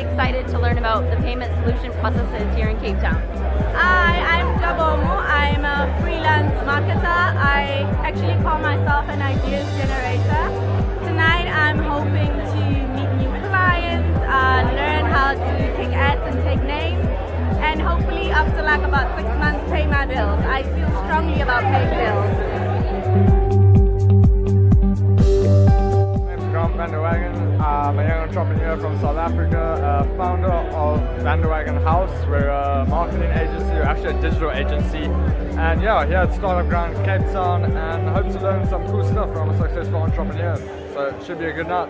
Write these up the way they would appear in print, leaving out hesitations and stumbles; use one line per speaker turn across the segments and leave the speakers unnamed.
really excited to learn about the payment solution processes here in Cape Town.
Hi, I'm Jabomo. I'm a freelance marketer. I actually call myself an ideas generator. Tonight I'm hoping to meet new clients, learn how to take ads and take names, and hopefully after like about 6 months pay my bills. I feel strongly about paying bills.
I'm a young entrepreneur from South Africa, founder of Bandwagon House. We're a marketing agency, or actually a digital agency. And yeah, here at Startup Ground Cape Town, and hope to learn some cool stuff from a successful entrepreneur. So it should be a good night.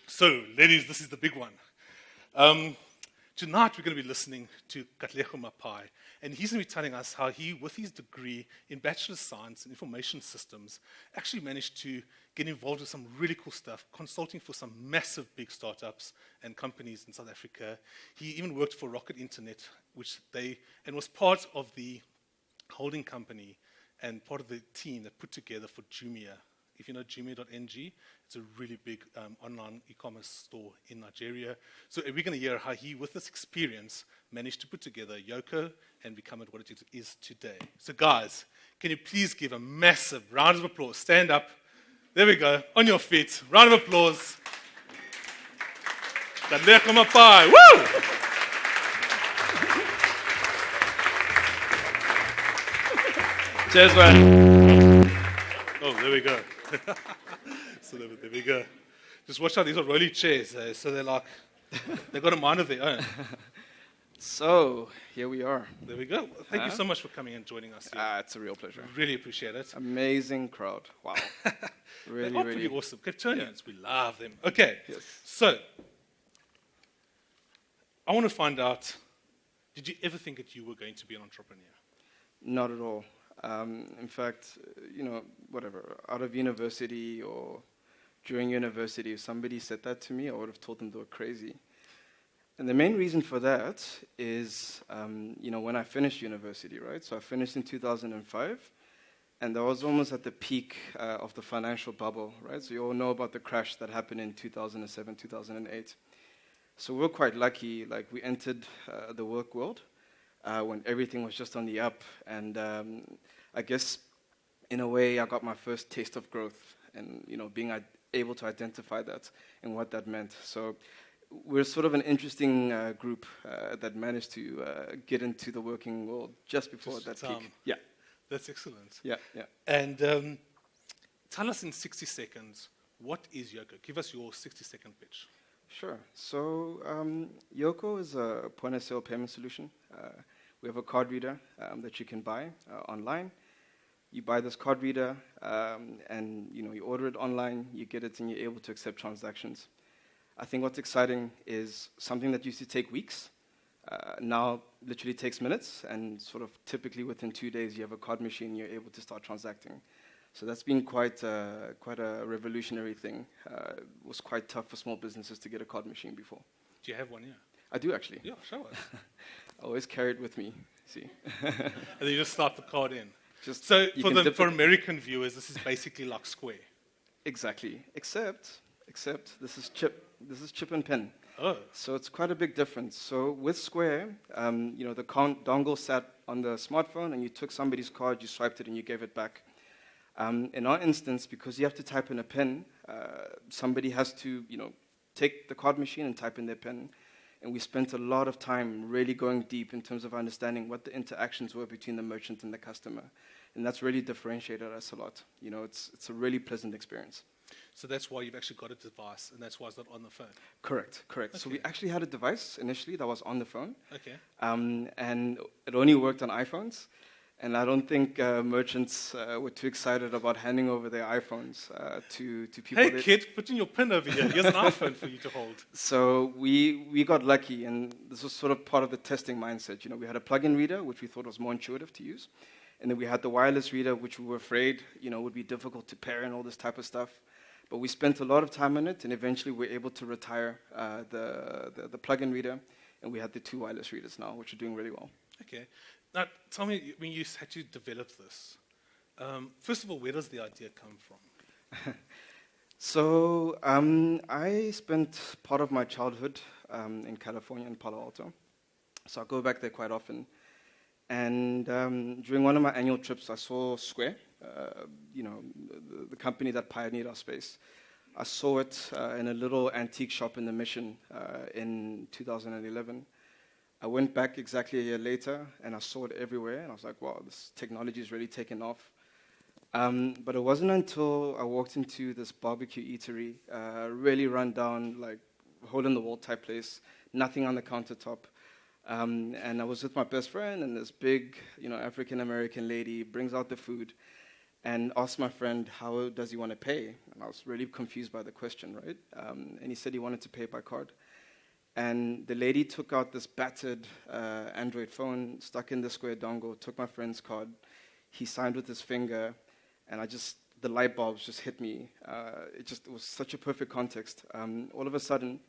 So, ladies, this is the big one. Tonight we're going to be listening to Katlego Maphai, and he's going to be telling us how he, with his degree in Bachelor of Science in Information Systems, actually managed to get involved with some really cool stuff, consulting for some massive big startups and companies in South Africa. He even worked for Rocket Internet, and was part of the holding company and part of the team that put together for Jumia. If you know Jumia.ng, it's a really big online e-commerce store in Nigeria. So we're going to hear how he, with this experience, managed to put together Yoko and become it what it is today. So guys, can you please give a massive round of applause? Stand up. There we go. On your feet. Round of applause. Katlego Maphai. Woo!
Cheers, man.
Oh, there we go. So there we go. Just watch out, these are rolly chairs, so they've got a mind of their own.
So, here we are.
There we go. Thank you so much for coming and joining us here.
It's a real pleasure.
Really appreciate it.
Amazing crowd. Wow.
Really, really. Pretty awesome. Capetonians, we love them. Okay,
yes.
So, I want to find out, did you ever think that you were going to be an entrepreneur?
Not at all. In fact, whatever, out of university or during university, if somebody said that to me, I would have told them they were crazy. And the main reason for that is, when I finished university, right? So I finished in 2005, and that was almost at the peak of the financial bubble, right? So you all know about the crash that happened in 2007, 2008. So we're quite lucky, like we entered the work world when everything was just on the up, and I guess in a way I got my first taste of growth, and being able to identify that and what that meant. So we're sort of an interesting group that managed to get into the working world just before that peak.
Yeah, that's excellent.
Yeah.
And tell us in 60 seconds, what is Yoko? Give us your 60-second pitch.
Sure. So Yoko is a point-of-sale payment solution. We have a card reader that you can buy online. You buy this card reader, and you order it online. You get it, and you're able to accept transactions. I think what's exciting is something that used to take weeks now literally takes minutes, and sort of typically within 2 days you have a card machine. You're able to start transacting. So that's been quite a revolutionary thing. It was quite tough for small businesses to get a card machine before.
Do you have one here?
I do, actually.
Yeah, show us.
I always carry it with me, see.
And then you just slot the card in.
So
for American viewers, this is basically like Square.
Exactly. Except this is chip and pin.
Oh.
So it's quite a big difference. So with Square, the dongle sat on the smartphone, and you took somebody's card, you swiped it, and you gave it back. In our instance, because you have to type in a PIN, somebody has to, take the card machine and type in their PIN. And we spent a lot of time really going deep in terms of understanding what the interactions were between the merchant and the customer. And that's really differentiated us a lot. It's a really pleasant experience.
So that's why you've actually got a device, and that's why it's not on the phone.
Correct. Okay. So we actually had a device initially that was on the phone.
Okay.
And it only worked on iPhones. And I don't think merchants were too excited about handing over their iPhones to people.
Hey, kid, put in your PIN over here. Here's an iPhone for you to hold.
So we got lucky, and this was sort of part of the testing mindset. We had a plug-in reader, which we thought was more intuitive to use. And then we had the wireless reader, which we were afraid, would be difficult to pair and all this type of stuff. But we spent a lot of time on it, and eventually we were able to retire the plug-in reader, and we had the 2 wireless readers now, which are doing really well.
Okay. Now, tell me, when you had to develop this, first of all, where does the idea come from?
So I spent part of my childhood in California, in Palo Alto. So I go back there quite often. And during one of my annual trips, I saw Square, the company that pioneered our space. I saw it in a little antique shop in the Mission in 2011. I went back exactly a year later, and I saw it everywhere, and I was like, wow, this technology is really taken off. But it wasn't until I walked into this barbecue eatery, really run down, like, hole-in-the-wall type place, nothing on the countertop. And I was with my best friend, and this big, African-American lady brings out the food and asks my friend, how does he want to pay? And I was really confused by the question, right? And he said he wanted to pay by card. And the lady took out this battered Android phone, stuck in the Square dongle, took my friend's card. He signed with his finger, and the light bulbs just hit me. It was such a perfect context. All of a sudden,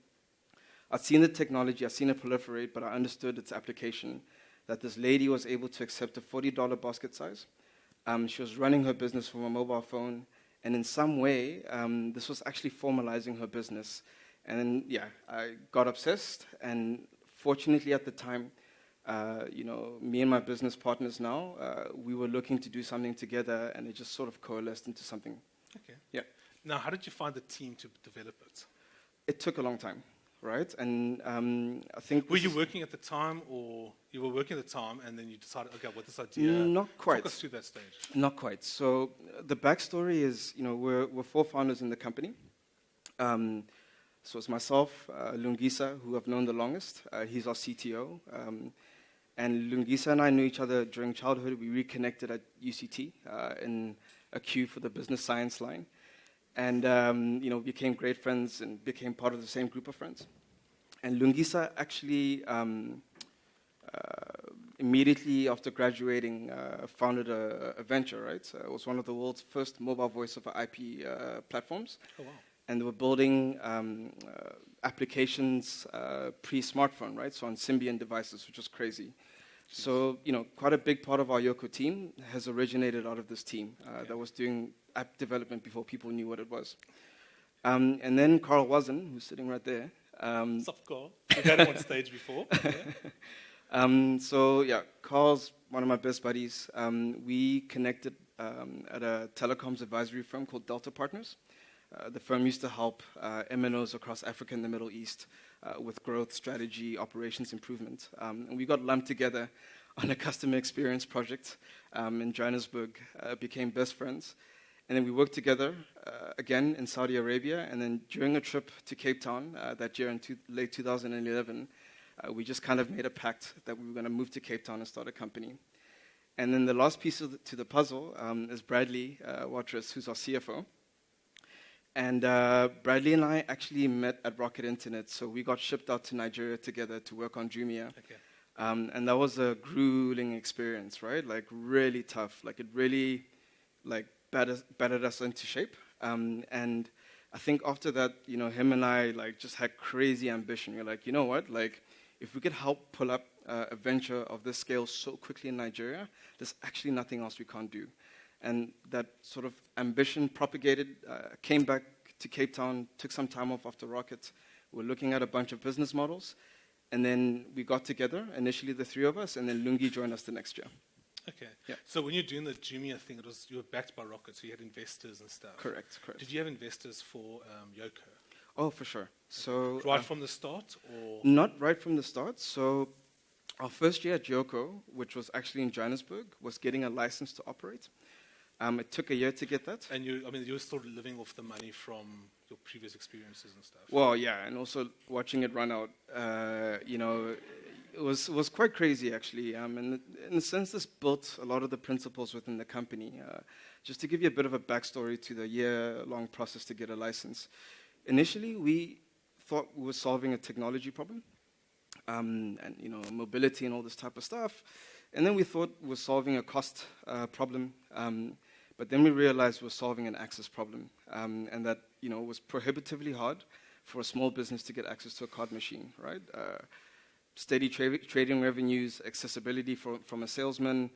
I'd seen the technology, I'd seen it proliferate, but I understood its application, that this lady was able to accept a $40 basket size. She was running her business from a mobile phone, and in some way, this was actually formalizing her business. And I got obsessed, and fortunately at the time, me and my business partners now, we were looking to do something together, and it just sort of coalesced into something.
Okay.
Yeah.
Now, how did you find the team to develop it?
It took a long time, right? And I think...
Were you working at the time, or you were working at the time, and then you decided, okay, what this idea...
Not quite.
Talk us through that stage.
Not quite. So the backstory is, we're 4 founders in the company. So it's myself, Lungisa, who I've known the longest. He's our CTO. And Lungisa and I knew each other during childhood. We reconnected at UCT in a queue for the business science line. And, became great friends and became part of the same group of friends. And Lungisa actually, immediately after graduating, founded a venture, right? It was one of the world's first mobile voice over IP platforms.
Oh, wow.
And they were building applications pre-smartphone, right? So on Symbian devices, which was crazy. Jeez. So, quite a big part of our Yoko team has originated out of this team that was doing app development before people knew what it was. And then Carl Wazen, who's sitting right there.
What's up, Carl? We've had him on stage before.
Yeah. Carl's one of my best buddies. We connected at a telecoms advisory firm called Delta Partners. The firm used to help MNOs across Africa and the Middle East with growth, strategy, operations improvement. And we got lumped together on a customer experience project in Johannesburg, became best friends. And then we worked together again in Saudi Arabia. And then during a trip to Cape Town that year in late 2011, we just kind of made a pact that we were going to move to Cape Town and start a company. And then the last piece to the puzzle is Bradley Watrous, who's our CFO. And Bradley and I actually met at Rocket Internet, so we got shipped out to Nigeria together to work on Jumia. Okay. And that was a grueling experience, right? Like, really tough. Like, it really, battered us into shape. And I think after that, him and I, just had crazy ambition. We're like, you know what? Like, if we could help pull up a venture of this scale so quickly in Nigeria, there's actually nothing else we can't do. And that sort of ambition propagated, came back to Cape Town, took some time off after Rocket. We're looking at a bunch of business models. And then we got together, initially the 3 of us, and then Lungi joined us the next year.
Okay.
Yeah.
So when you're doing the Jumia thing, you were backed by Rocket, so you had investors and stuff.
Correct.
Did you have investors for Yoko?
Oh, for sure. So
right from the start, or?
Not right from the start. So our first year at Yoko, which was actually in Johannesburg, was getting a license to operate. It took a year to get that.
And you were still living off the money from your previous experiences and stuff.
Well, yeah, and also watching it run out, it was quite crazy, actually. And in a sense, this built a lot of the principles within the company. Just to give you a bit of a backstory to the year-long process to get a license. Initially, we thought we were solving a technology problem, and mobility and all this type of stuff. And then we thought we were solving a cost problem. But then we realized we're solving an access problem, and that it was prohibitively hard for a small business to get access to a card machine, right? Steady trading revenues, accessibility from a salesman,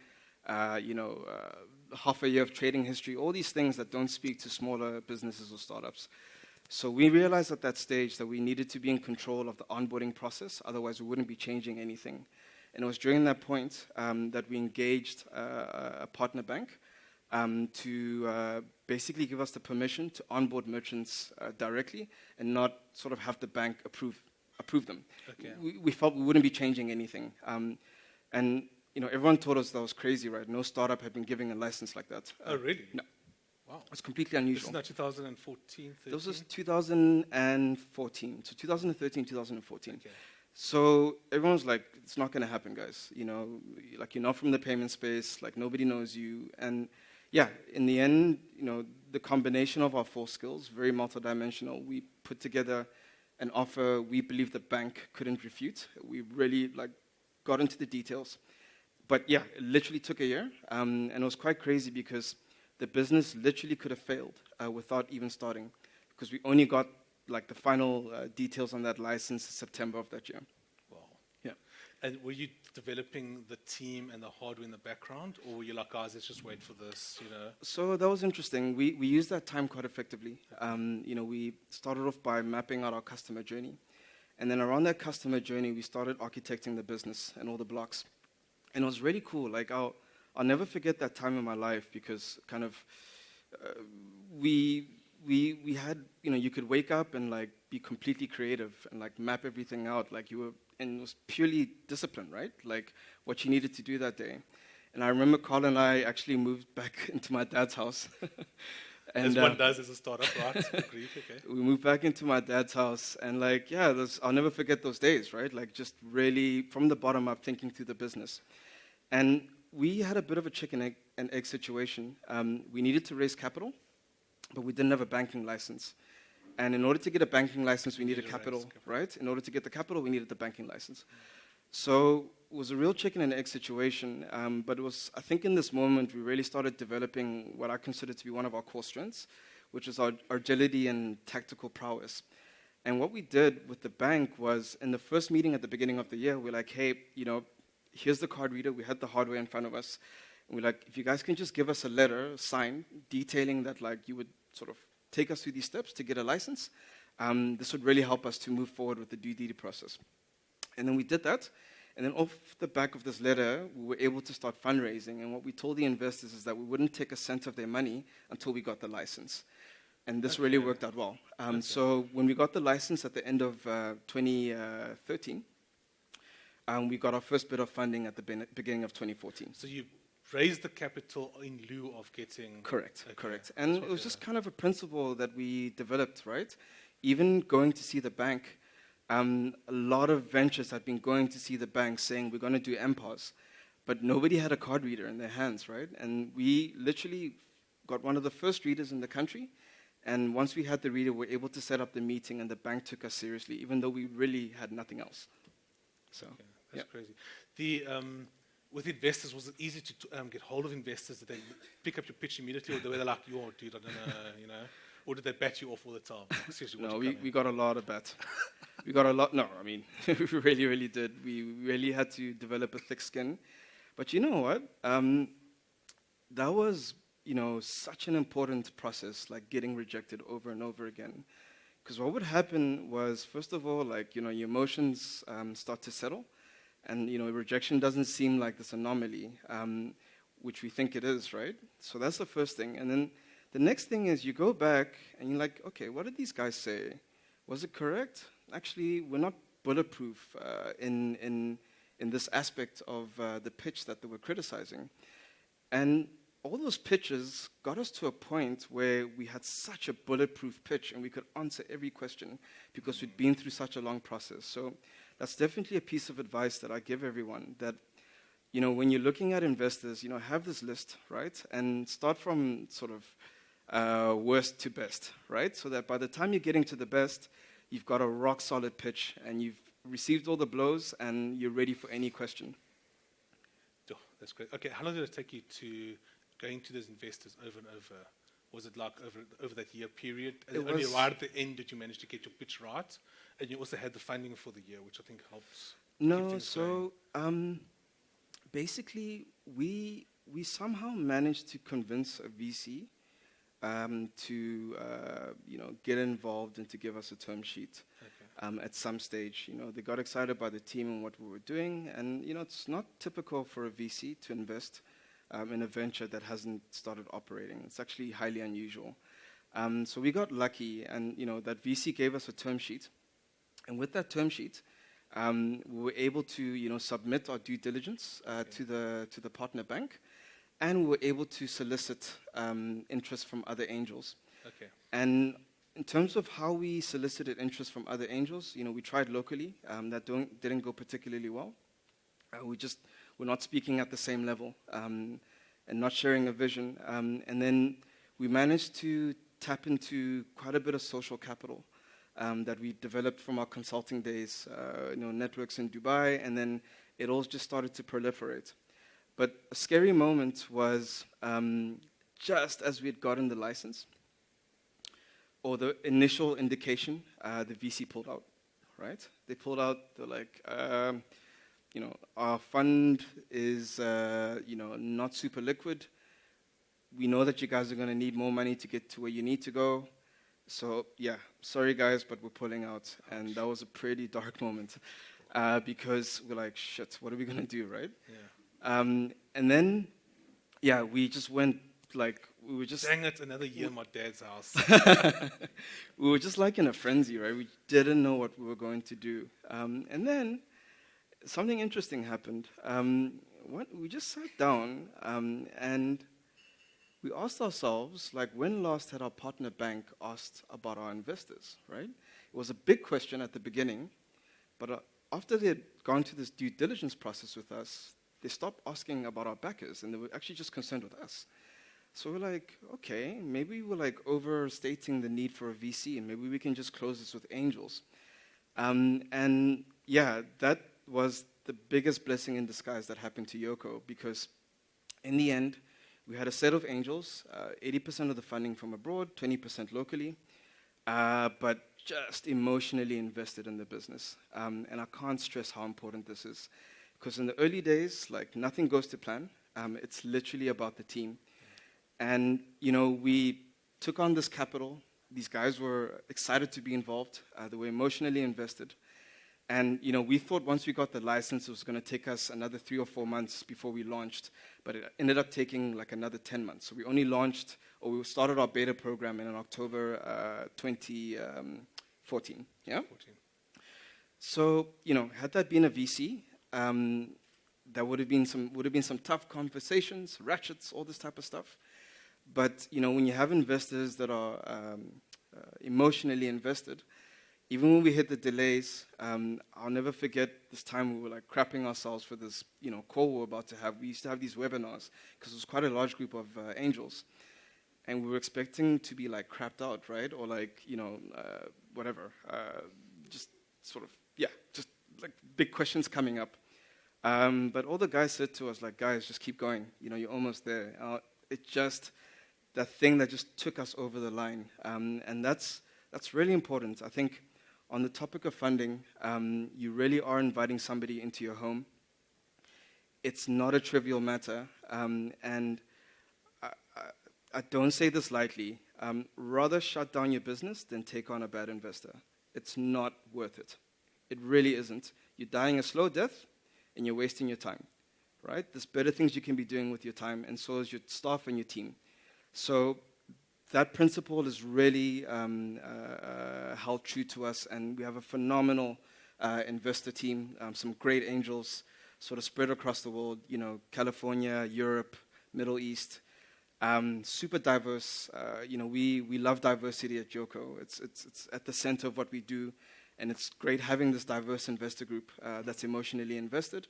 half a year of trading history, all these things that don't speak to smaller businesses or startups. So we realized at that stage that we needed to be in control of the onboarding process, otherwise we wouldn't be changing anything. And it was during that point that we engaged a partner bank to basically give us the permission to onboard merchants directly and not sort of have the bank approve them.
Okay.
We felt we wouldn't be changing anything. And everyone told us that was crazy, right? No startup had been giving a license like that.
Oh, really?
No.
Wow.
It's completely
This
unusual.
is not 2014, 13?
This was 2014. So 2013, 2014.
Okay.
So everyone's like, it's not going to happen, guys. Like, you're not from the payment space, like nobody knows you. And yeah, in the end, the combination of our 4 skills, very multidimensional, we put together an offer we believe the bank couldn't refute. We really got into the details. But yeah, it literally took a year. And it was quite crazy because the business literally could have failed without even starting, because we only got the final details on that license in September of that year.
Wow.
Yeah.
And were you developing the team and the hardware in the background, or were you like, guys, let's just wait for this,
So that was interesting. We used that time quite effectively. We started off by mapping out our customer journey. And then around that customer journey, we started architecting the business and all the blocks. And it was really cool. I'll never forget that time in my life, because kind of we had, you could wake up and be completely creative and map everything out and it was purely discipline, right? What you needed to do that day. And I remember Carl and I actually moved back into my dad's house.
And, as one does as a startup, right? Agreed, okay.
We moved back into my dad's house, and I'll never forget those days, right? Just really from the bottom up thinking through the business. And we had a bit of a chicken and egg situation. We needed to raise capital, but we didn't have a banking license. And in order to get a banking license, we needed capital, right? In order to get the capital, we needed the banking license. So it was a real chicken and egg situation. But it was, I think in this moment, we really started developing what I consider to be one of our core strengths, which is our agility and tactical prowess. And what we did with the bank was, in the first meeting at the beginning of the year, we're like, hey, here's the card reader. We had the hardware in front of us. And we're like, if you guys can just give us a letter, signed, detailing that you would sort of take us through these steps to get a license, this would really help us to move forward with the due diligence process. And then we did that. And then off the back of this letter, we were able to start fundraising. And what we told the investors is that we wouldn't take a cent of their money until we got the license. And this really worked out well. So when we got the license at the end of 2013, we got our first bit of funding at the beginning of 2014.
So you raised the capital in lieu of getting...
Correct,
okay.
correct. And it was just kind of a principle that we developed, right? Even going to see the bank, a lot of ventures had been going to see the bank saying, we're going to do MPOS, but nobody had a card reader in their hands, right? And we literally got one of the first readers in the country. And once we had the reader, we were able to set up the meeting, and the bank took us seriously, even though we really had nothing else. So,
okay, that's crazy. With investors, was it easy to get hold of investors? Did they pick up your pitch immediately, or were they like, yo, dude, I don't know, or did they bat you off all the time? Seriously,
no, we got a lot of bat. We got a lot. No, I mean, we really, really did. We really had to develop a thick skin. But you know what? That was, such an important process, getting rejected over and over again. Because what would happen was, first of all, your emotions start to settle. And, rejection doesn't seem like this anomaly, which we think it is, right? So that's the first thing. And then the next thing is you go back and you're like, okay, what did these guys say? Was it correct? Actually, we're not bulletproof in this aspect of the pitch that they were criticizing. And all those pitches got us to a point where we had such a bulletproof pitch and we could answer every question because we'd been through such a long process. So that's definitely a piece of advice that I give everyone, that, when you're looking at investors, have this list, right? And start from sort of worst to best, right? So that by the time you're getting to the best, you've got a rock solid pitch and you've received all the blows and you're ready for any question.
Oh, that's great. Okay, how long did it take you to going to those investors over and over? Was it like over that year period? And
It
only
was-
right at the end did you manage to get your pitch right? And you also had the funding for the year, which I think helps. keep
No,
things
so basically, we somehow managed to convince a VC to get involved and to give us a term sheet at some stage. They got excited by the team and what we were doing, and it's not typical for a VC to invest in a venture that hasn't started operating. It's actually highly unusual. So we got lucky, and that VC gave us a term sheet, and with that term sheet, we were able to submit our due diligence to the partner bank, and we were able to solicit interest from other angels.
Okay.
And in terms of how we solicited interest from other angels, we tried locally. That didn't go particularly well. We're not speaking at the same level and not sharing a vision. And then we managed to tap into quite a bit of social capital that we developed from our consulting days, networks in Dubai, and then it all just started to proliferate. But a scary moment was just as we had gotten the license, or the initial indication, the VC pulled out, right? They pulled out, they're like, our fund is, not super liquid. We know that you guys are going to need more money to get to where you need to go. So, yeah, sorry guys, but we're pulling out. And that was a pretty dark moment because we're like, shit, what are we going to do, right?
Yeah.
And then, we just went we were just...
Dang it, another year in my dad's house.
We were just like in a frenzy, right? We didn't know what we were going to do. And then something interesting happened. We just sat down and we asked ourselves, when last had our partner bank asked about our investors, right? It was a big question at the beginning, but after they had gone through this due diligence process with us, they stopped asking about our backers, and they were actually just concerned with us. So we're like, okay, maybe we're overstating the need for a VC, and maybe we can just close this with angels. That was the biggest blessing in disguise that happened to Yoko, because in the end, we had a set of angels, 80% of the funding from abroad, 20% locally, but just emotionally invested in the business. And I can't stress how important this is, because in the early days, nothing goes to plan. It's literally about the team. And, we took on this capital. These guys were excited to be involved. They were emotionally invested. And, we thought once we got the license, it was going to take us another 3 or 4 months before we launched. But it ended up taking another 10 months. So we only launched, or we started our beta program in October 2014. Yeah?
14.
So, had that been a VC, there would have been some tough conversations, ratchets, all this type of stuff. But, when you have investors that are emotionally invested, even when we hit the delays, I'll never forget this time we were crapping ourselves for this, call we were about to have. We used to have these webinars because it was quite a large group of angels, and we were expecting to be crapped out, right? Or whatever, just sort of, just big questions coming up. But all the guys said to us, guys, just keep going. You're almost there. It just that thing that just took us over the line, and that's really important. I think. On the topic of funding, you really are inviting somebody into your home. It's not a trivial matter, and I don't say this lightly. Rather shut down your business than take on a bad investor. It's not worth it. It really isn't. You're dying a slow death, and you're wasting your time, right? There's better things you can be doing with your time, and so is your staff and your team. So that principle is really held true to us, and we have a phenomenal investor team, some great angels sort of spread across the world, California, Europe, Middle East, super diverse. We love diversity at Yoko. It's at the center of what we do, and it's great having this diverse investor group that's emotionally invested.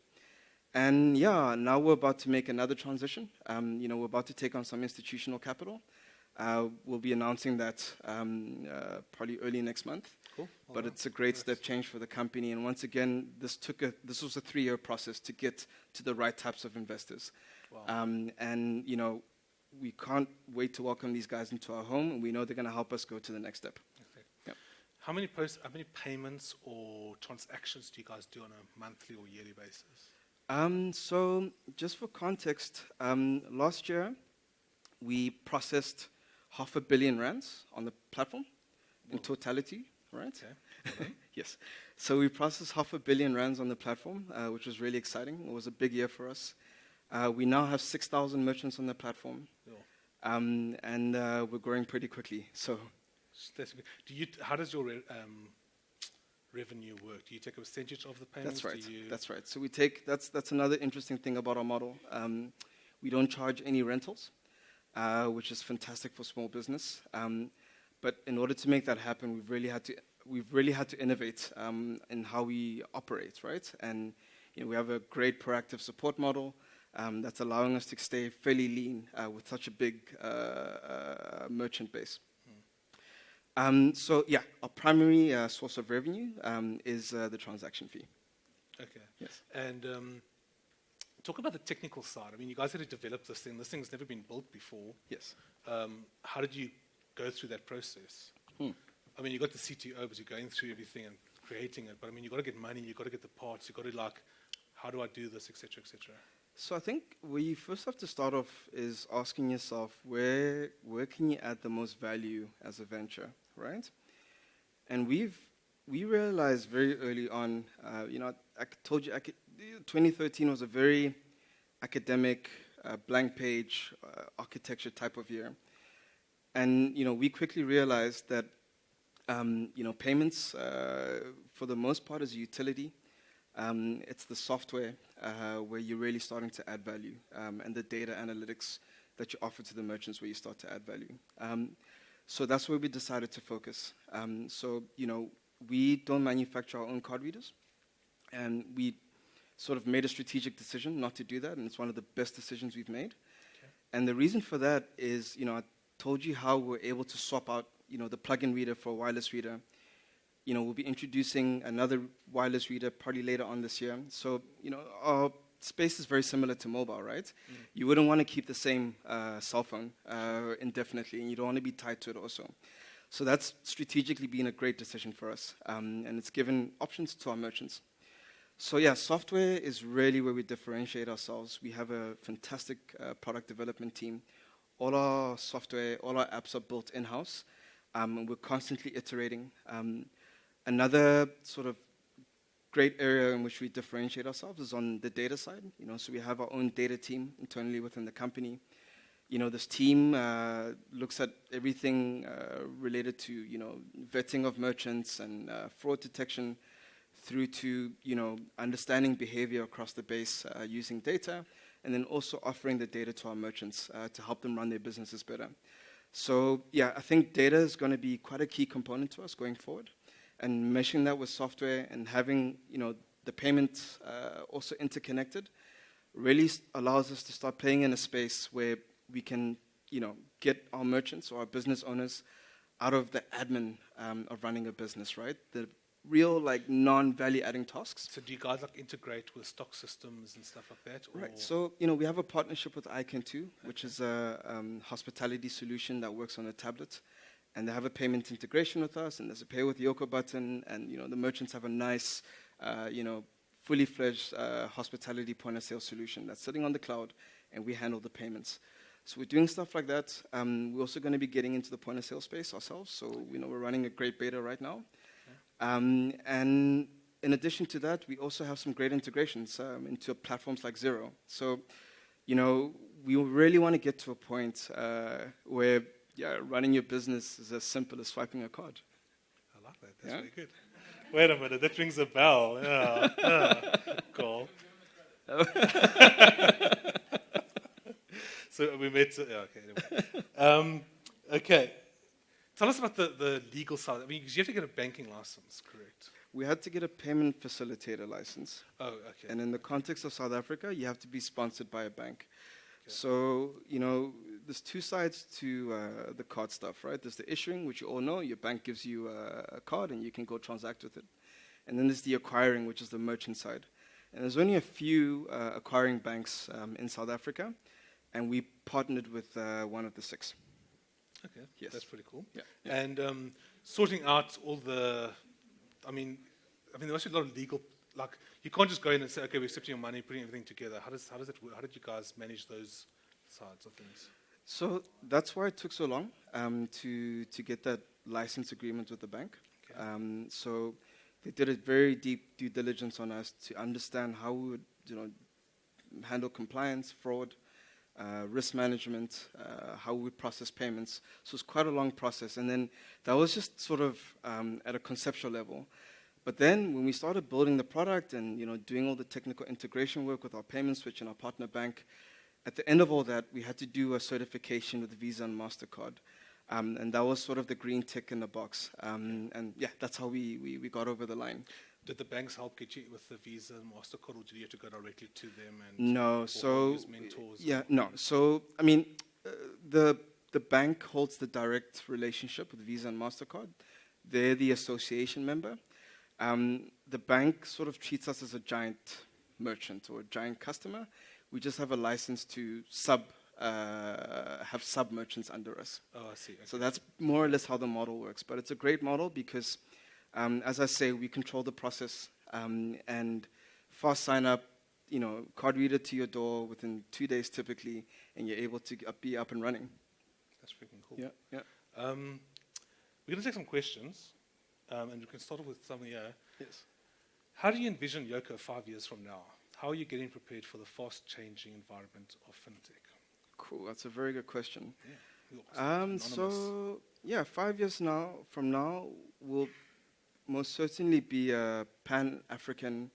And now we're about to make another transition. We're about to take on some institutional capital. We'll be announcing that probably early next month.
Cool.
But it's a great step change for the company. And once again, this was a 3-year process to get to the right types of investors.
Wow.
And we can't wait to welcome these guys into our home, and we know they're going to help us go to the next step.
Okay.
Yep.
How many payments or transactions do you guys do on a monthly or yearly basis?
So just for context, last year we processed 500 million rands on the platform in totality, right?
Okay. Well
Yes. So we processed 500 million rands on the platform, which was really exciting. It was a big year for us. We now have 6,000 merchants on the platform,
yeah.
and we're growing pretty quickly. So
That's good. How does your revenue work? Do you take a percentage of the payments?
that's right. That's right. So we take that's another interesting thing about our model. We don't charge any rentals, which is fantastic for small business. But in order to make that happen, we've really had to innovate in how we operate, right? And we have a great proactive support model that's allowing us to stay fairly lean with such a big merchant base. So yeah, our primary source of revenue is the transaction fee.
Okay.
Yes.
And talk about the technical side. I mean, you guys had to develop this thing. This thing's never been built before.
Yes.
How did you go through that process? I mean, you got the CTO, but you're going through everything and creating it. But I mean, you got to get money, you got to get the parts, you got to how do I do this, etc., etc.
So I think where you first have to start off is asking yourself where can you add the most value as a venture, right? And we realized very early on, I told you, 2013 was a very academic, blank page architecture type of year. And, we quickly realized that, payments, for the most part, is a utility. It's the software where you're really starting to add value, and the data analytics that you offer to the merchants where you start to add value. So that's where we decided to focus. We don't manufacture our own card readers, and we sort of made a strategic decision not to do that, and it's one of the best decisions we've made. Okay. And the reason for that is, I told you how we're able to swap out, the plug-in reader for a wireless reader. We'll be introducing another wireless reader probably later on this year. So, our space is very similar to mobile, right? You wouldn't want to keep the same cell phone indefinitely, and you don't want to be tied to it also. So that's strategically been a great decision for us, and it's given options to our merchants. So yeah, software is really where we differentiate ourselves. We have a fantastic product development team. All our software, all our apps are built in-house, and we're constantly iterating. Another sort of great area in which we differentiate ourselves is on the data side. So we have our own data team internally within the company. This team looks at everything related to, vetting of merchants and fraud detection through to, understanding behavior across the base using data, and then also offering the data to our merchants to help them run their businesses better. So yeah, I think data is going to be quite a key component to us going forward. And meshing that with software and having, the payments also interconnected really allows us to start playing in a space where we can, get our merchants or our business owners out of the admin of running a business, right? The real, non-value adding tasks.
So do you guys integrate with stock systems and stuff like that? Or?
Right. So, we have a partnership with iCan2, which is a hospitality solution that works on a tablet. And they have a payment integration with us, and there's a pay with Yoko button, and the merchants have a nice, fully fledged hospitality point of sale solution that's sitting on the cloud, and we handle the payments. So we're doing stuff like that. We're also going to be getting into the point of sale space ourselves. So we're running a great beta right now, and in addition to that, we also have some great integrations into platforms like Xero. So we really want to get to a point where running your business is as simple as swiping a card.
I like that. That's very good. Wait a minute. That rings a bell. Yeah. Cool. So we met. Okay. Anyway. Okay. Tell us about the legal side. I mean, you have to get a banking license, correct?
We had to get a payment facilitator license.
Oh, okay.
And in the context of South Africa, you have to be sponsored by a bank. Okay. So, there's two sides to the card stuff, right? There's the issuing, which you all know. Your bank gives you a card and you can go transact with it. And then there's the acquiring, which is the merchant side. And there's only a few acquiring banks in South Africa. and we partnered with one of the 6.
Okay,
Yes.
that's pretty cool.
Yeah.
And sorting out all the, I mean, there must be a lot of legal, like, you can't just go in and say, okay, we're accepting your money, putting everything together. How does it work? How did you guys manage those sides of things?
So that's why it took so long to get that license agreement with the bank.
Okay.
So they did a very deep due diligence on us to understand how we would, handle compliance, fraud, risk management, how we process payments. So it's quite a long process. And then that was just sort of at a conceptual level. But then when we started building the product and doing all the technical integration work with our payment switch and our partner bank, at the end of all that, we had to do a certification with Visa and MasterCard. And that was sort of the green tick in the box. And yeah, that's how we got over the line.
Did the banks help get you with the Visa and MasterCard, or did you have to go directly to them and
No, so
use mentors?
yeah, no. So I mean, the bank holds the direct relationship with Visa and MasterCard. They're the association member. The bank sort of treats us as a giant merchant or a giant customer. We just have a license to have sub merchants under us.
Oh, I see. Okay.
So that's more or less how the model works. But it's a great model because, as I say, we control the process and fast sign up, card reader to your door within 2 days typically, and you're able to be up and running.
That's freaking cool.
Yeah, yeah.
We're going to take some questions, and we can start off with something here.
Yes.
How do you envision Yoko 5 years from now? How are you getting prepared for the fast-changing environment of fintech?
Cool. That's a very good question.
Yeah.
So yeah, 5 years from now, we'll most certainly be a pan-African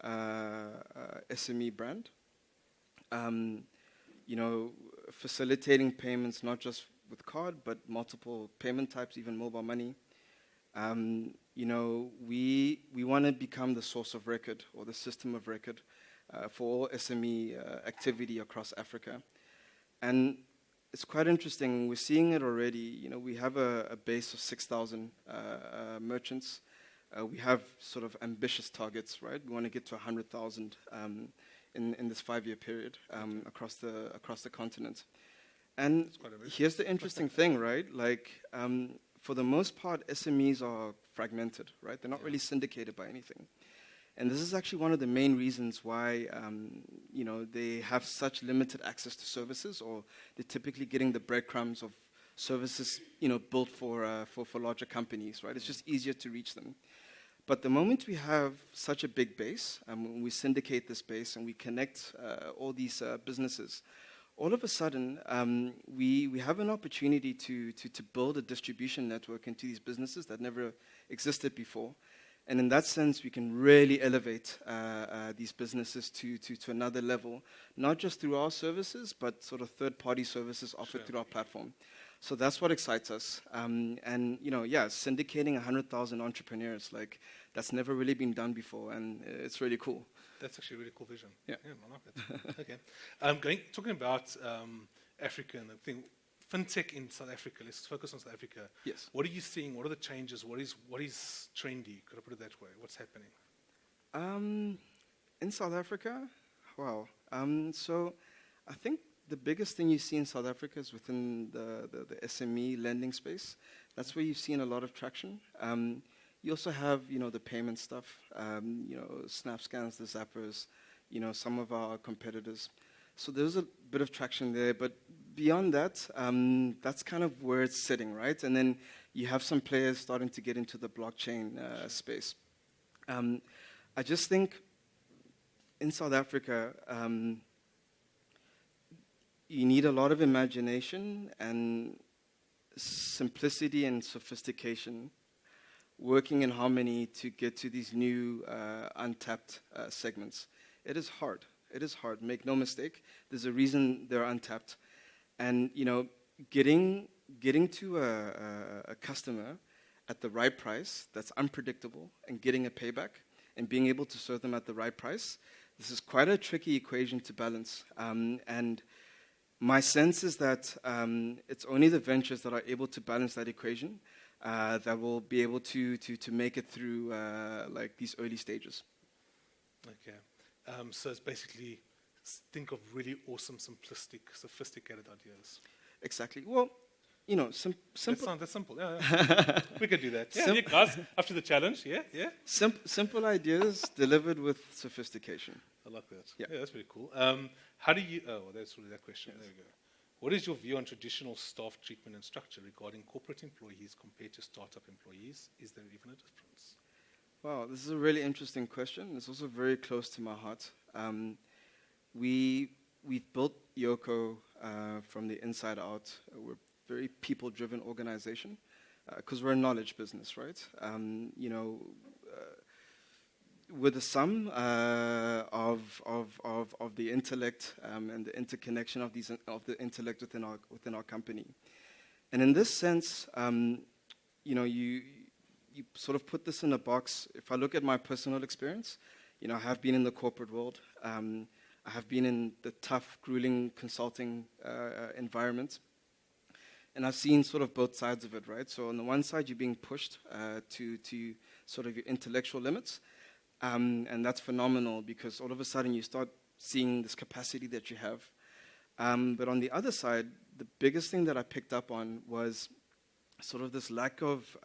SME brand. Facilitating payments not just with card, but multiple payment types, even mobile money. We want to become the source of record or the system of record for all SME activity across Africa. And it's quite interesting. We're seeing it already. We have a base of 6,000 merchants. We have sort of ambitious targets, right? We want to get to 100,000 in this 5-year period across the continent. And here's the interesting thing, right? Like, for the most part, SMEs are fragmented, right? They're not really syndicated by anything. And this is actually one of the main reasons why, they have such limited access to services, or they're typically getting the breadcrumbs of services, built for larger companies, right? It's just easier to reach them. But the moment we have such a big base, when we syndicate this base and we connect all these businesses, all of a sudden, we have an opportunity to build a distribution network into these businesses that never existed before. And in that sense, we can really elevate these businesses to another level, not just through our services, but sort of third-party services offered through our platform. So that's what excites us. Syndicating 100,000 entrepreneurs, like, that's never really been done before, and it's really cool.
That's actually a really cool vision.
Yeah,
I like it. Okay. Talking about Africa and the thing, fintech in South Africa. Let's focus on South Africa.
Yes.
What are you seeing? What are the changes? What is trendy? Could I put it that way? What's happening?
In South Africa, wow. So I think the biggest thing you see in South Africa is within the SME lending space. That's where you've seen a lot of traction. You also have, the payment stuff, SnapScans, the Zappers, some of our competitors. So there's a bit of traction there, but beyond that, that's kind of where it's sitting, right? And then you have some players starting to get into the blockchain space. I just think in South Africa, you need a lot of imagination and simplicity and sophistication, working in harmony to get to these new untapped segments. It is hard. It is hard. Make no mistake. There's a reason they're untapped. And, getting to a customer at the right price that's unpredictable and getting a payback and being able to serve them at the right price, this is quite a tricky equation to balance. And my sense is that it's only the ventures that are able to balance that equation that will be able to make it through these early stages.
Okay. So it's basically think of really awesome, simplistic, sophisticated ideas?
Exactly. Well, simple.
That's simple. Yeah. We could do that. Yeah, guys, up to the challenge. Yeah.
Simple ideas delivered with sophistication.
I like that.
Yeah.
That's very cool. How do you? Oh, well, that's really that question. Yes. There we go. What is your view on traditional staff treatment and structure regarding corporate employees compared to startup employees? Is there even a difference?
Wow, this is a really interesting question. It's also very close to my heart. We've built Yoko from the inside out. We're a very people-driven organization because we're a knowledge business, right? With the sum of the intellect and the interconnection of the intellect within our company, and in this sense, you sort of put this in a box. If I look at my personal experience, I have been in the corporate world. I have been in the tough, grueling consulting environment. And I've seen sort of both sides of it, right? So on the one side, you're being pushed to sort of your intellectual limits. And that's phenomenal because all of a sudden you start seeing this capacity that you have. But on the other side, the biggest thing that I picked up on was sort of this lack of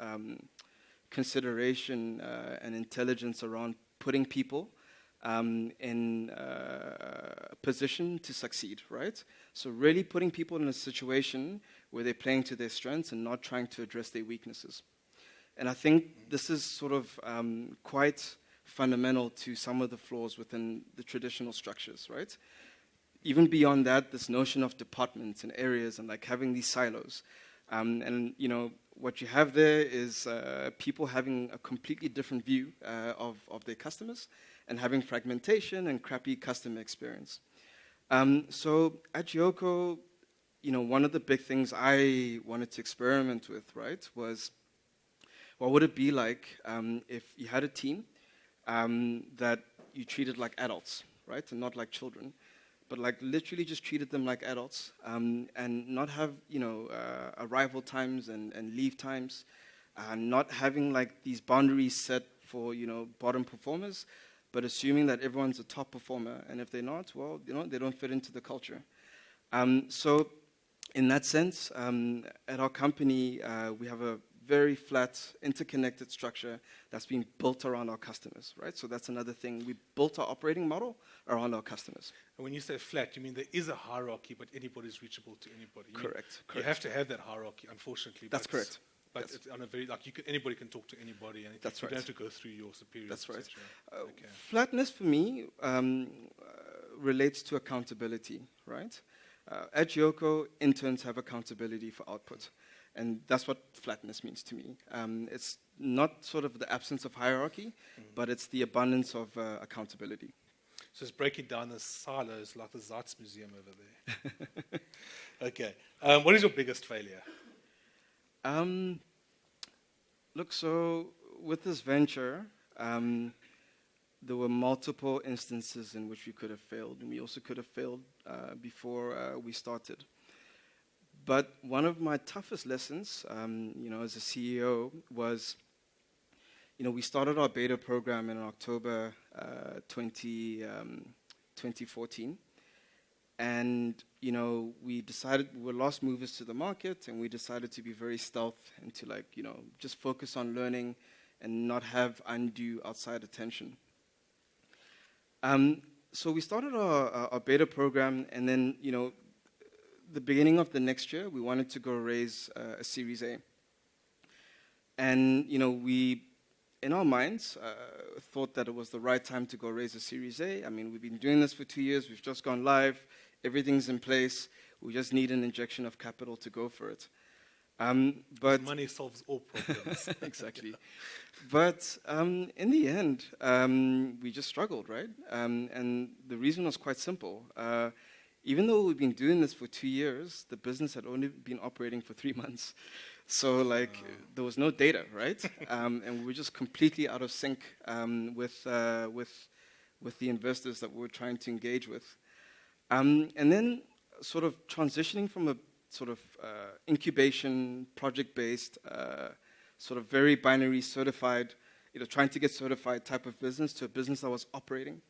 consideration and intelligence around putting people in a position to succeed, right? So really putting people in a situation where they're playing to their strengths and not trying to address their weaknesses. And I think this is sort of quite fundamental to some of the flaws within the traditional structures, right? Even beyond that, this notion of departments and areas and like having these silos. And what you have there is people having a completely different view of their customers and having fragmentation and crappy customer experience. So at Yoko, one of the big things I wanted to experiment with, right, was what would it be like if you had a team that you treated like adults, right, and not like children, but like literally just treated them like adults and not have, arrival times and leave times, not having like these boundaries set for, bottom performers, but assuming that everyone's a top performer, and if they're not, well, they don't fit into the culture. So in that sense, at our company, we have a very flat, interconnected structure that's been built around our customers, right? So that's another thing. We built our operating model around our customers.
And when you say flat, you mean there is a hierarchy, but anybody's reachable to anybody.
Correct.
You have to have that hierarchy, unfortunately.
That's correct.
But
yes.
It's on a very, anybody can talk to anybody, and
that's
you
right.
don't have to go through your superiors.
That's right.
Okay.
Flatness for me relates to accountability, right? At Yoko, interns have accountability for output. And that's what flatness means to me. It's not sort of the absence of hierarchy, but it's the abundance of accountability.
So it's breaking down the silos like the Zeitz Museum over there. Okay. What is your biggest failure?
Look, so with this venture, there were multiple instances in which we could have failed, and we also could have failed before we started. But one of my toughest lessons, as a CEO was, we started our beta program in October 2014. And, we decided we were last movers to the market, and we decided to be very stealth and to just focus on learning and not have undue outside attention. So we started our beta program, and then, the beginning of the next year, we wanted to go raise a Series A. And, we, in our minds, thought that it was the right time to go raise a Series A. I mean, we've been doing this for 2 years. We've just gone live. Everything's in place. We just need an injection of capital to go for it. But
money solves all problems.
Exactly. But in the end, we just struggled, right? And the reason was quite simple. Even though we've been doing this for 2 years, the business had only been operating for 3 months. So, there was no data, right? And we were just completely out of sync with the investors that we were trying to engage with. And then sort of transitioning from a sort of incubation, project-based, sort of very binary certified, trying to get certified type of business to a business that was operating.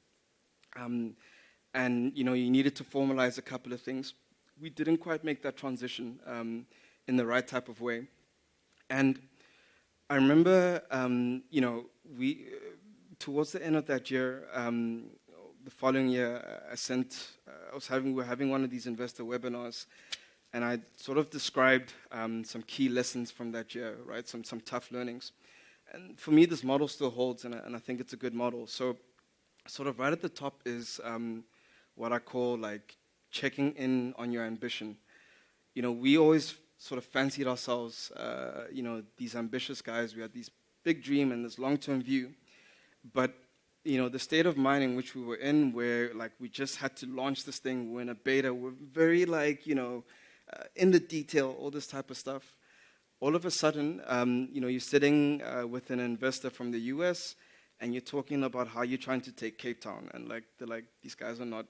and you needed to formalize a couple of things. We didn't quite make that transition in the right type of way. And I remember, we towards the end of that year, the following year, we were having one of these investor webinars, and I sort of described some key lessons from that year, right? Some tough learnings. And for me, this model still holds, and I think it's a good model. So sort of right at the top is what I call like checking in on your ambition. We always sort of fancied ourselves, these ambitious guys. We had this big dream and this long-term view. But, the state of mind in which we were in, where like we just had to launch this thing, we're in a beta, we're very like, in the detail, all this type of stuff. All of a sudden, you're sitting with an investor from the US, and you're talking about how you're trying to take Cape Town, and like they're like, these guys are not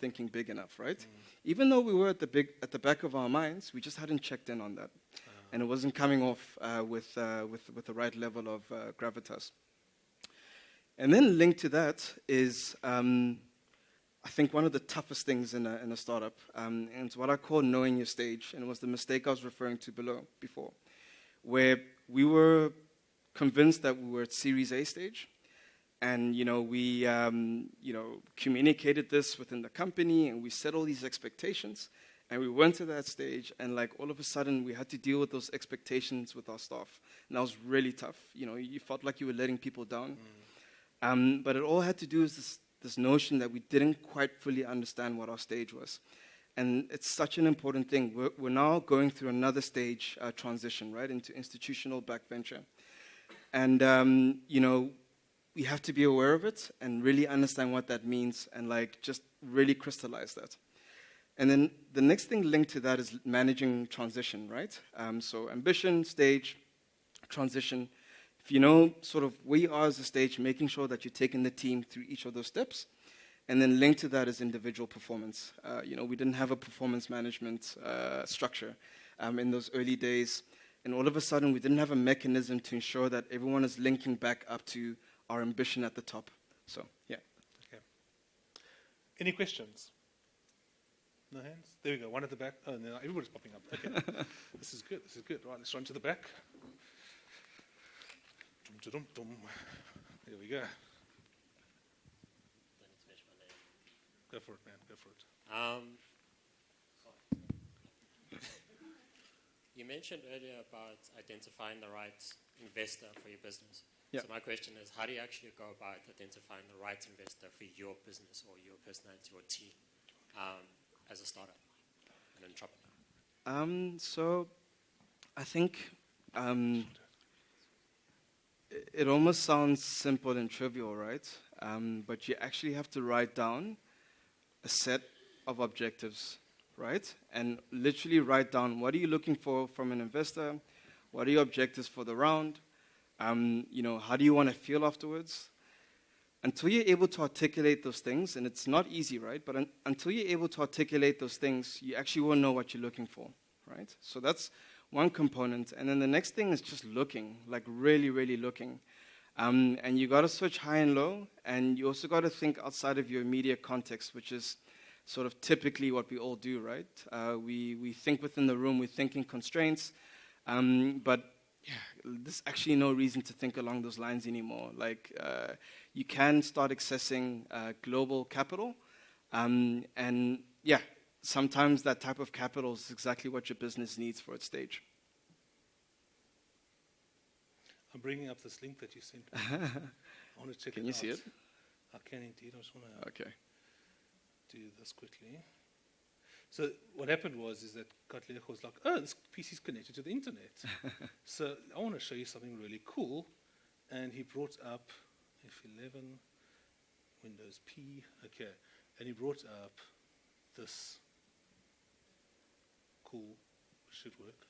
thinking big enough, right? Even though we were at the back of our minds, we just hadn't checked in on that, and it wasn't coming off with the right level of gravitas. And then linked to that is, I think, one of the toughest things in a startup, and it's what I call knowing your stage, and it was the mistake I was referring to before, where we were convinced that we were at Series A stage, and we communicated this within the company, and we set all these expectations, and we went to that stage, and like all of a sudden we had to deal with those expectations with our staff, and that was really tough. You felt like you were letting people down. But it all had to do with this notion that we didn't quite fully understand what our stage was. And it's such an important thing. We're now going through another stage transition, right, into institutional back venture. And, we have to be aware of it and really understand what that means and, like, just really crystallize that. And then the next thing linked to that is managing transition, right? So ambition, stage, transition. If you know sort of where you are as a stage, making sure that you're taking the team through each of those steps. And then linked to that is individual performance. We didn't have a performance management structure in those early days. And all of a sudden, we didn't have a mechanism to ensure that everyone is linking back up to our ambition at the top. So, yeah.
Okay. Any questions? No hands? There we go. One at the back. Oh, no, everybody's popping up. Okay. This is good. Right, let's run to the back. Dum, dum, dum. There we go. Go for it, man. Go for it.
You mentioned earlier about identifying the right investor for your business.
Yeah.
So my question is, how do you actually go about identifying the right investor for your business or your personality or team as a startup, an entrepreneur?
So I think it almost sounds simple and trivial, right? But you actually have to write down a set of objectives, right? And literally write down, what are you looking for from an investor? What are your objectives for the round? How do you want to feel afterwards? Until you're able to articulate those things, and it's not easy, right? But until you're able to articulate those things, you actually won't know what you're looking for, right? So that's one component. And then the next thing is just looking, like really, really looking. And you got to switch high and low, and you also got to think outside of your immediate context, which is sort of typically what we all do, right? We think within the room, we think in constraints, but yeah, there's actually no reason to think along those lines anymore. Like, you can start accessing global capital, and yeah, sometimes that type of capital is exactly what your business needs for its stage.
I'm bringing up this link that you sent me. I want to check it out.
Can you see it?
I can indeed. I just want to do this quickly. So what happened is that Katlego was like, oh, this PC is connected to the internet. So I want to show you something really cool. And he brought up F11, Windows P, okay. And he brought up this cool, should work.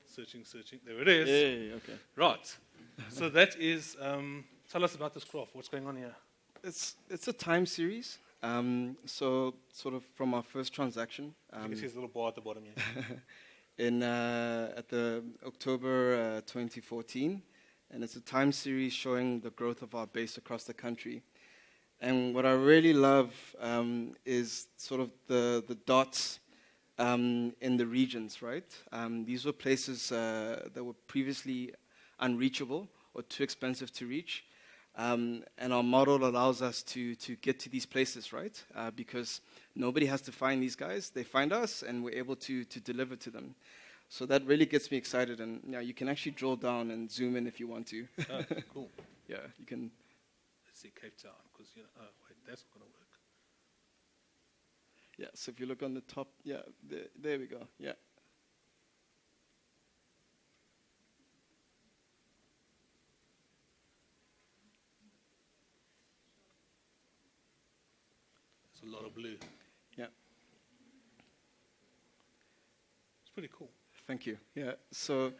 Searching, there it is.
Hey, okay.
Right. So that is, tell us about this graph. What's going on here?
It's a time series. So sort of from our first transaction.
You can see this little bar at the bottom here.
At the October 2014, and it's a time series showing the growth of our base across the country. And what I really love is sort of the dots in the regions, right? These were places that were previously unreachable or too expensive to reach. And our model allows us to get to these places, right? Because nobody has to find these guys. They find us, and we're able to deliver to them. So that really gets me excited. And yeah, you can actually drill down and zoom in if you want to.
Oh, cool.
Yeah, you can.
Let's see Cape Town, because, oh, wait, that's not going to work.
Yeah, so if you look on the top, yeah, there we go, yeah.
It's a lot of blue.
Yeah.
It's pretty cool.
Thank you. Yeah, so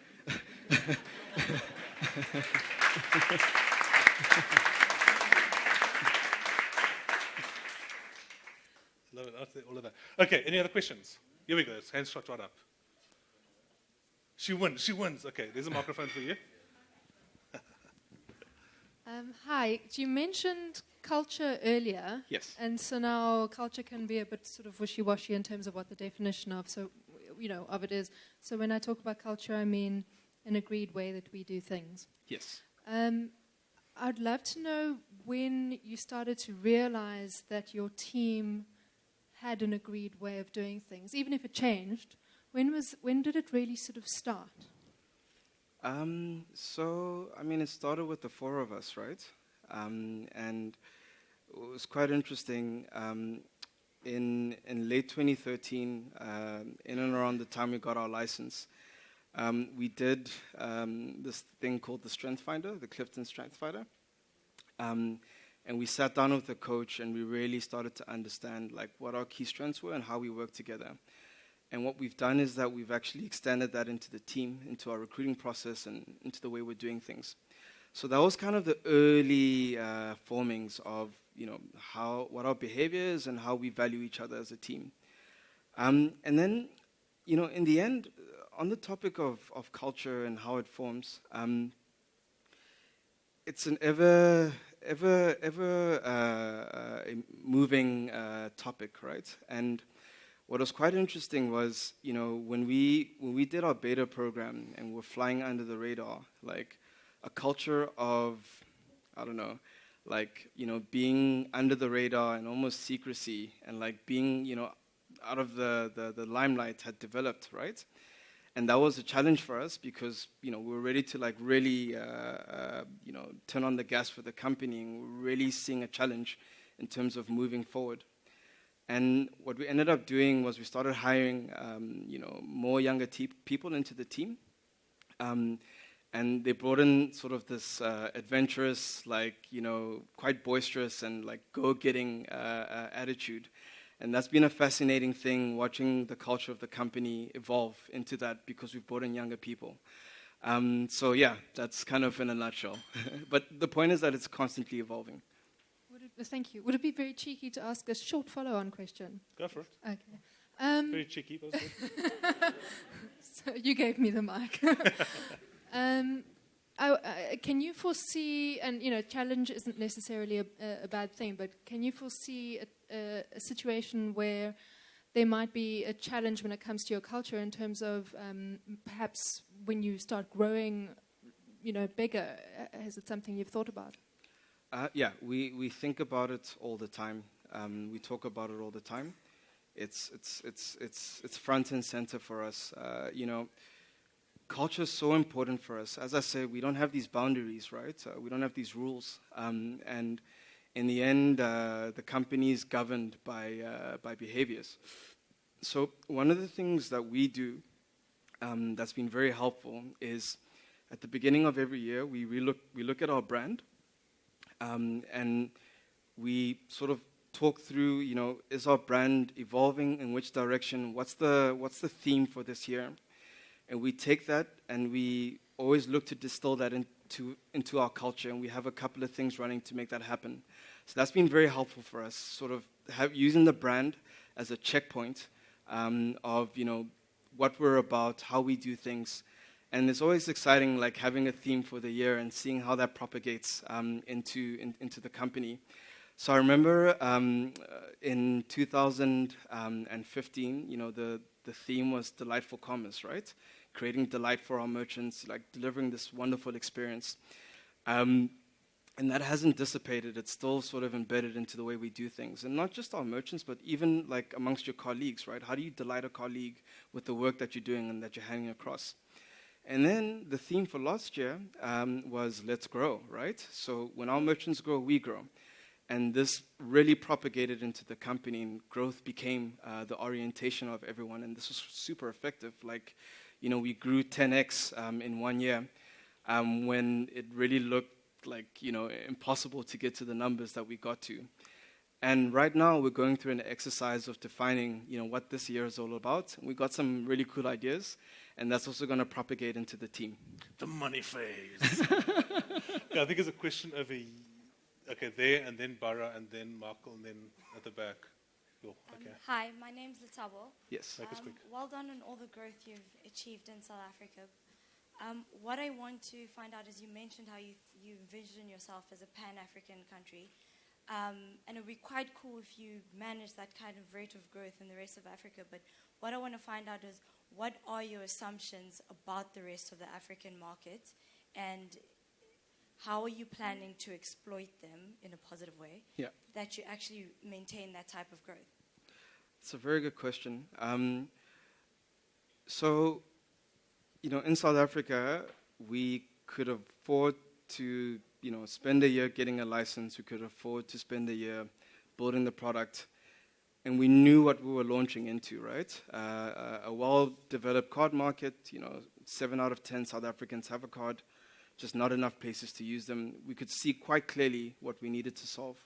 Love it, all of that. Okay, any other questions? Here we go, hands shot right up. She wins. Okay, there's a microphone for you.
Hi, you mentioned culture earlier.
yes.
And so now culture can be a bit sort of wishy-washy in terms of what the definition of it is. So when I talk about culture, I mean an agreed way that we do things.
Yes.
I'd love to know when you started to realize that your team had an agreed way of doing things, even if it changed. When did it really sort of start?
So, I mean, it started with the four of us, right? And it was quite interesting. In late 2013, in and around the time we got our license, we did this thing called the Strength Finder, the Clifton Strength Finder. And we sat down with the coach, and we really started to understand like what our key strengths were and how we work together. And what we've done is that we've actually extended that into the team, into our recruiting process, and into the way we're doing things. So that was kind of the early formings of what our behavior is and how we value each other as a team. And then, in the end, on the topic of culture and how it forms, it's an ever moving topic, right? And what was quite interesting was, when we did our beta program and we're flying under the radar, like a culture of, being under the radar and almost secrecy and like being, out of the limelight had developed, right? And that was a challenge for us because, we were ready to like really, turn on the gas for the company, and we're really seeing a challenge in terms of moving forward. And what we ended up doing was we started hiring, more younger people into the team. And they brought in sort of this adventurous, quite boisterous and like go-getting attitude. And that's been a fascinating thing, watching the culture of the company evolve into that because we've brought in younger people. So yeah, that's kind of in a nutshell. But the point is that it's constantly evolving.
Thank you. Would it be very cheeky to ask a short follow-on question?
Go for it.
Okay.
Very cheeky, but it's good.
So you gave me the mic. Can you foresee, and challenge isn't necessarily a bad thing, but can you foresee a situation where there might be a challenge when it comes to your culture in terms of perhaps when you start growing, bigger? Is it something you've thought about?
Yeah, we think about it all the time. We talk about it all the time. It's front and center for us. Culture is so important for us. As I say, we don't have these boundaries, right? We don't have these rules. And in the end, the company is governed by behaviors. So one of the things that we do that's been very helpful is at the beginning of every year, we look at our brand. And we sort of talk through, is our brand evolving? In which direction? What's the theme for this year? And we take that and we always look to distill that into our culture. And we have a couple of things running to make that happen. So that's been very helpful for us, sort of using the brand as a checkpoint of, what we're about, how we do things. And it's always exciting, like having a theme for the year and seeing how that propagates into the company. So I remember in 2015, the theme was delightful commerce, right? Creating delight for our merchants, like delivering this wonderful experience. And that hasn't dissipated. It's still sort of embedded into the way we do things. And not just our merchants, but even like amongst your colleagues, right? How do you delight a colleague with the work that you're doing and that you're handing across? And then the theme for last year was let's grow, right? So when our merchants grow, we grow. And this really propagated into the company, and growth became the orientation of everyone. And this was super effective. Like, we grew 10x in 1 year when it really looked like, impossible to get to the numbers that we got to. And right now we're going through an exercise of defining, what this year is all about. And we got some really cool ideas, and that's also going to propagate into the team.
The money phase. Yeah, I think it's a question of okay, there, and then Bara, and then Michael, and then at the back. Cool. Okay.
Hi, my name's Letabo.
Yes.
Make us quick.
Well done on all the growth you've achieved in South Africa. What I want to find out is you mentioned how you envision yourself as a pan-African country. And it would be quite cool if you manage that kind of rate of growth in the rest of Africa. But what I want to find out is what are your assumptions about the rest of the African market, and how are you planning to exploit them in a positive way that you actually maintain that type of growth?
It's a very good question. So, in South Africa, we could afford to, spend a year getting a license. We could afford to spend a year building the product. And we knew what we were launching into, right? A well-developed card market, 7 out of 10 South Africans have a card, just not enough places to use them. We could see quite clearly what we needed to solve.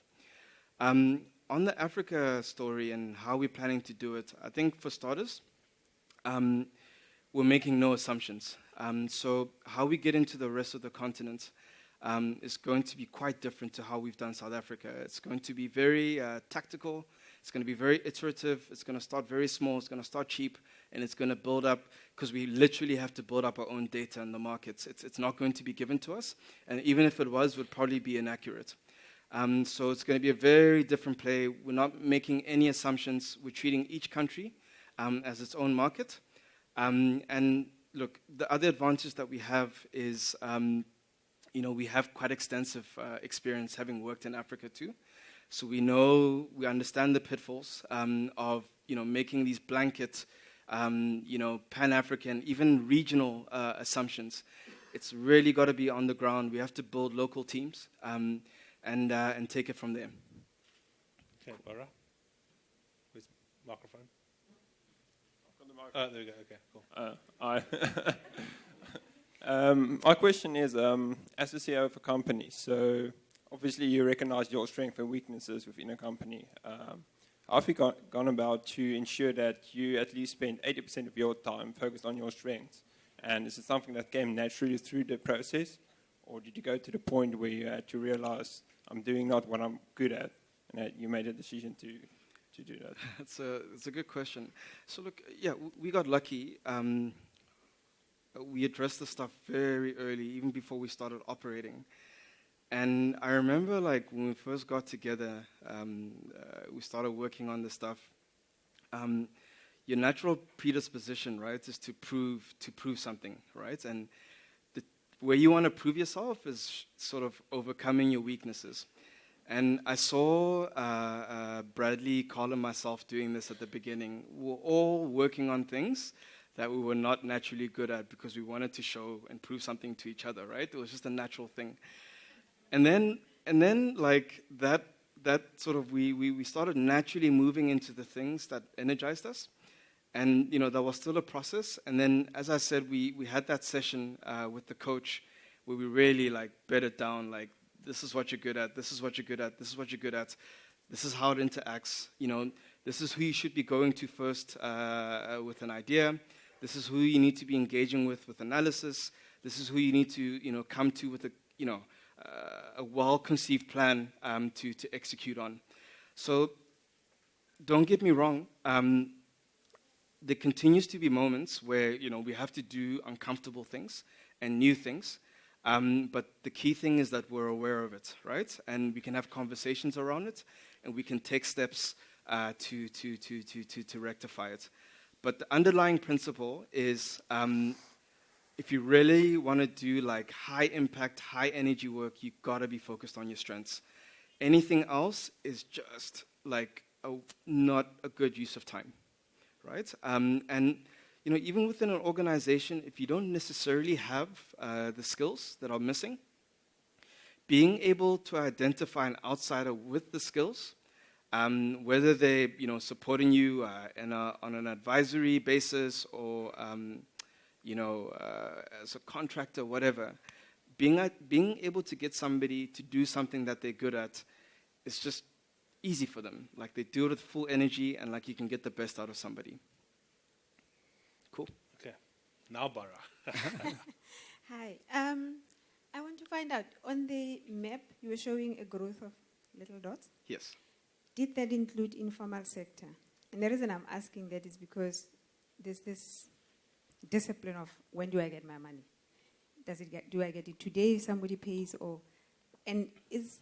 On the Africa story and how we're planning to do it, I think for starters, we're making no assumptions. So how we get into the rest of the continent is going to be quite different to how we've done South Africa. It's going to be very tactical. It's going to be very iterative. It's going to start very small. It's going to start cheap, and it's going to build up, because we literally have to build up our own data in the markets. It's not going to be given to us, and even if it was, it would probably be inaccurate. So it's going to be a very different play. We're not making any assumptions. We're treating each country as its own market. And look, the other advantage that we have is, we have quite extensive experience having worked in Africa too. So we understand the pitfalls of, making these blanket, Pan-African, even regional assumptions. It's really got to be on the ground. We have to build local teams and take it from there.
Okay, Bara. Where's the microphone? There we go. Okay, cool.
My question is, as the CEO of a company, so obviously you recognize your strengths and weaknesses within a company. How have you gone about to ensure that you at least spend 80% of your time focused on your strengths? And is it something that came naturally through the process? Or did you go to the point where you had to realize, I'm doing not what I'm good at, and that you made a decision to do that?
It's a good question. So look, we got lucky. We addressed the stuff very early, even before we started operating. And I remember, when we first got together, we started working on this stuff. Your natural predisposition, right, is to prove something, right? And where you want to prove yourself is sort of overcoming your weaknesses. And I saw Bradley, Carl, and myself doing this at the beginning. We were all working on things that we were not naturally good at because we wanted to show and prove something to each other, right? It was just a natural thing. And then that sort of, we started naturally moving into the things that energized us. And, that was still a process. And then, as I said, we had that session with the coach where we really, bedded down, this is what you're good at, this is what you're good at, this is what you're good at, this is how it interacts, this is who you should be going to first with an idea, this is who you need to be engaging with analysis, this is who you need to, come to with a well-conceived plan to execute on. So, don't get me wrong, there continues to be moments where, we have to do uncomfortable things and new things. But the key thing is that we're aware of it, right? And we can have conversations around it, and we can take steps to rectify it. But the underlying principle is if you really want to do like high impact, high energy work, you got to be focused on your strengths. Anything else is just like not a good use of time, right? And you know, even within an organization, if you don't necessarily have the skills that are missing, being able to identify an outsider with the skills, whether they're supporting you on an advisory basis or as a contractor, whatever, being able to get somebody to do something that they're good at is just easy for them. Like they do it with full energy, and like you can get the best out of somebody. Cool.
Okay. Now, Bara.
Hi. I want to find out, on the map, you were showing a growth of little dots.
Yes.
Did that include informal sector? And the reason I'm asking that is because there's this discipline of when do I get my money? Do I get it today if somebody pays, and is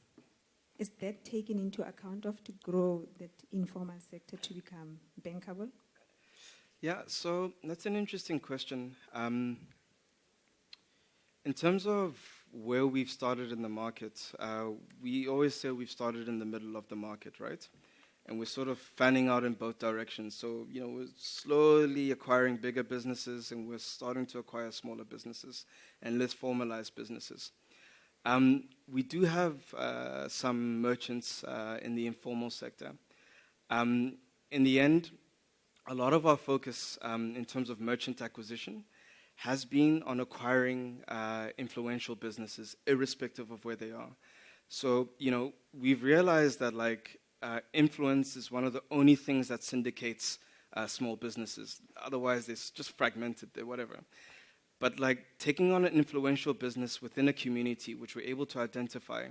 that taken into account of to grow that informal sector to become bankable?
Yeah, so that's an interesting question. In terms of where we've started in the market, we always say we've started in the middle of the market, right? And we're sort of fanning out in both directions. So, we're slowly acquiring bigger businesses, and we're starting to acquire smaller businesses and less formalized businesses. We do have some merchants in the informal sector. In the end, a lot of our focus in terms of merchant acquisition has been on acquiring influential businesses, irrespective of where they are. So, we've realized that influence is one of the only things that syndicates small businesses. Otherwise, it's just fragmented, whatever. But taking on an influential business within a community, which we're able to identify,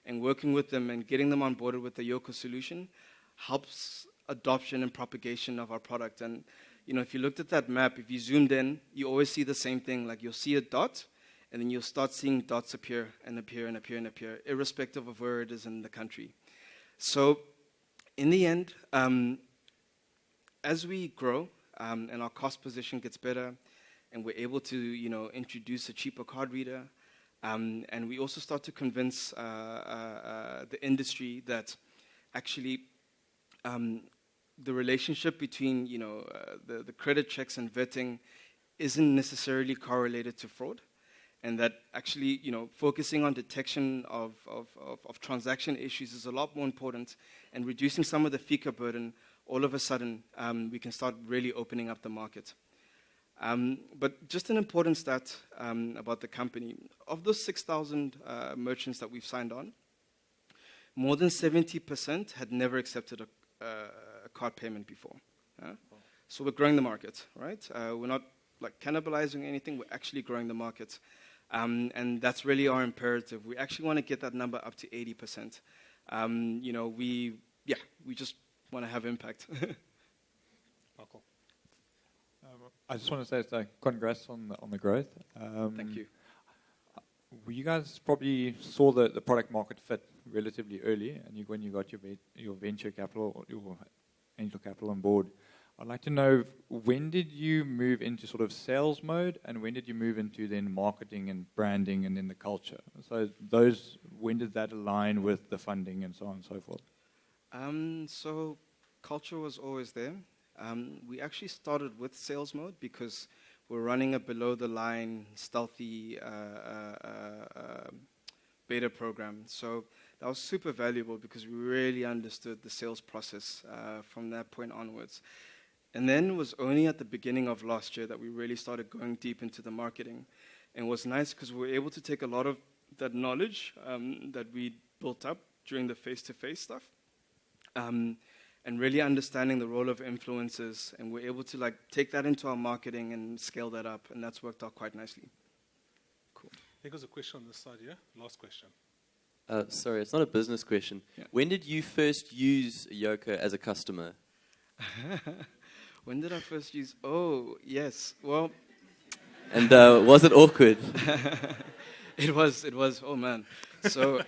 and working with them and getting them on board with the Yoko solution, helps adoption and propagation of our product. And if you looked at that map, if you zoomed in, you always see the same thing. Like you'll see a dot, and then you'll start seeing dots appear and appear and appear and appear, irrespective of where it is in the country. So in the end, as we grow and our cost position gets better, and we're able to introduce a cheaper card reader, and we also start to convince the industry that actually the relationship between the credit checks and vetting isn't necessarily correlated to fraud, and that actually focusing on detection of transaction issues is a lot more important, and reducing some of the FICA burden. All of a sudden, we can start really opening up the market. But just an important stat about the company: of those 6,000 merchants that we've signed on, more than 70% had never accepted a card payment before. So we're growing the market, right? We're not cannibalizing anything. We're actually growing the market, and that's really our imperative. We actually want to get that number up to 80%. We just want to have impact.
Michael.
I just want to say congrats on the growth.
Thank you.
You guys probably saw the product market fit relatively early, and when you got your venture capital or your angel capital on board. I'd like to know, when did you move into sort of sales mode, and when did you move into then marketing and branding and then the culture? So when did that align with the funding and so on and so forth?
So culture was always there. We actually started with sales mode because we're running a below-the-line, stealthy beta program. So that was super valuable because we really understood the sales process from that point onwards. And then it was only at the beginning of last year that we really started going deep into the marketing. And it was nice because we were able to take a lot of that knowledge that we built up during the face-to-face stuff, and really understanding the role of influencers, and we're able to take that into our marketing and scale that up, and that's worked out quite nicely. Cool.
I think there's a question on this side here. Last question.
Sorry, it's not a business question.
Yeah.
When did you first use Yoko as a customer?
When did I first use? Oh, yes. Well.
And was it awkward?
It was. Oh man. So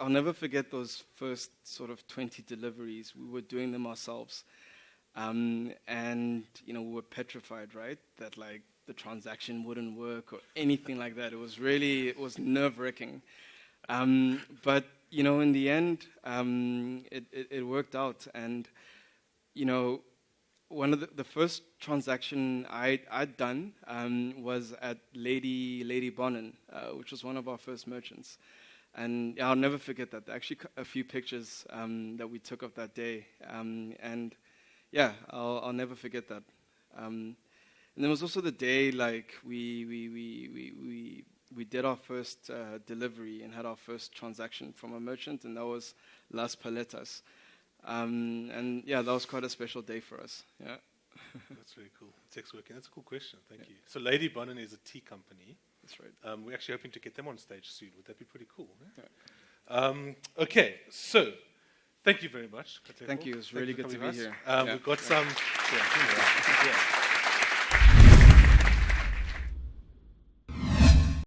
I'll never forget those first sort of 20 deliveries. We were doing them ourselves, and we were petrified, right? That like the transaction wouldn't work or anything like that. It was nerve-wracking. But in the end, it worked out, and one of the first transaction I'd done was at Lady Bonnen, which was one of our first merchants. And I'll never forget that. Actually, a few pictures that we took of that day. And yeah, I'll never forget that. And there was also the day like we did our first delivery and had our first transaction from a merchant, and that was Las Paletas. And yeah, that was quite a special day for us. Yeah.
That's very cool. Text working. That's a cool question. Thank you. So Lady Bonnen is a tea company.
That's right.
We're actually hoping to get them on stage soon. Would that be pretty cool? Eh? Yeah. Okay, so thank you very much, Katlego.
Thank you. It was really good to be here.
We've got some... Yeah.